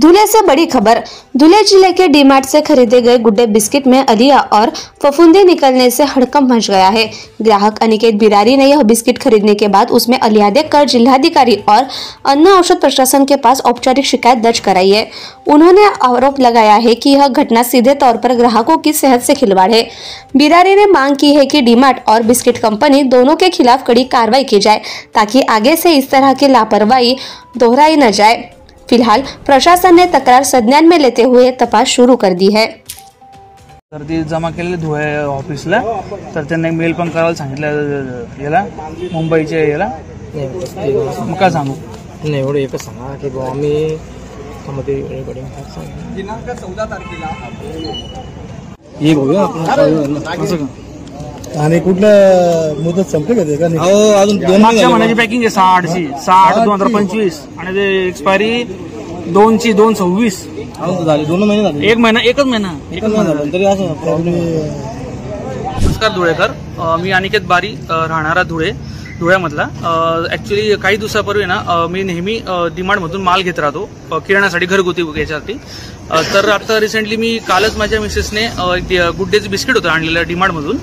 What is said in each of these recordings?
धुले से बड़ी खबर। धुले जिले के डीमार्ट से खरीदे गए गुड्डे बिस्किट में अलिया और फफूंदी निकलने से हड़कंप मच गया है। ग्राहक अनिकेत बिरारी ने यह बिस्किट खरीदने के बाद उसमें अलिया देखकर जिलाधिकारी और अन्न औषध प्रशासन के पास औपचारिक शिकायत दर्ज कराई है। उन्होंने आरोप लगाया है कि यह घटना सीधे तौर पर ग्राहकों की सेहत से खिलवाड़ है। बिरारी ने मांग की है कि डीमार्ट और बिस्किट कंपनी दोनों के खिलाफ कड़ी कार्रवाई की जाए ताकि आगे से इस तरह की लापरवाही दोहराई न जाए। फिलहाल प्रशासन ने तक्रार संज्ञान में लेते हुए तपास शुरू कर दी है। तर ती जमा केलेले धुळे ऑफिसला, तर त्यांनी मेल पण करायला सांगितलं याला मुंबईच्या याला। मग काय सांगू नाही एवढं एकच सांगा की बाबा आम्ही मध्ये दिनांक 14 तारखेला ये बघूया आपण आणि कुठलं मुदत संपली का? हो अजून 2 महिन्याची पॅकिंग आहे 60 2025 आणि ते एक्सपायरी 2/26 झाली 2 महिने झाले। एकच महिना झाला तरी असं प्रॉब्लेम। नमस्कार धुळेकर, मी अनिकेत बारी, राहणारा धुळ्यामधला। ऍक्च्युली काही दिवसापूर्वी ना मी नेहमी डीमार्ट मधून माल घेत राहतो किराण्यासाठी, घरगुती याच्यासाठी। तर आता रिसेंटली मी कालच माझ्या मिसेसने गुड्डेचे बिस्किट होतं आणलेलं डीमार्ट मधून,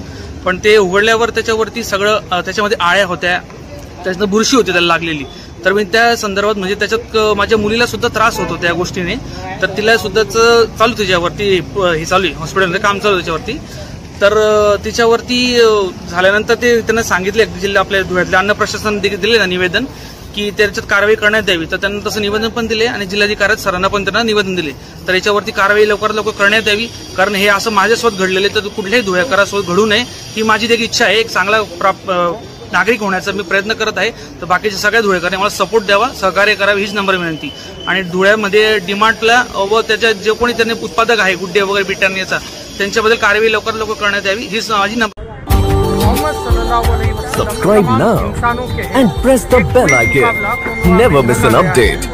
पण ते उघडल्यावर त्याच्यावरती सगळं त्याच्यामध्ये आळ्या होत्या, त्याच्यात बुरशी होती त्याला लागलेली। तर मी त्या संदर्भात म्हणजे त्याच्यात माझ्या मुलीला सुद्धा त्रास होतो त्या गोष्टीने, तर तिला सुद्धा चालू त्याच्यावरती हे चालू आहे, हॉस्पिटलमध्ये काम चालू त्याच्यावरती। तर तिच्यावरती झाल्यानंतर ते त्यांना सांगितले जिल्हा आपल्या धुळ्यातल्या अन्न प्रशासन दिले ना निवेदन की त्याच्यात कारवाई करण्यात यावी, तर त्यांना तसं निवेदन पण दिले आणि जिल्हाधिकारी सरांना पण त्यांना निवेदन दिले। तर याच्यावरती कारवाई लवकरात लवकर करण्यात यावी, कारण हे असं माझ्यासोबत घडलेले तर कुठल्याही धुळ्याकरासोबत घडू नये ही माझी देखील इच्छा आहे। एक चांगला नागरिक होण्याचा मी प्रयत्न करत आहे, तर बाकीच्या सगळ्या धुळेकरांनी मला सपोर्ट द्यावा, सहकार्य करावे हीच नंबर विनंती। आणि धुळ्यामध्ये डीमार्टला व त्याच्या जे कोणी त्यांनी उत्पादक आहे गुड्डे वगैरे बिटाण्याचा, त्यांच्याबद्दल कारवाई लवकरात लवकर करण्यात यावी हीच माझी number. Subscribe now and press the bell icon. Never miss an update.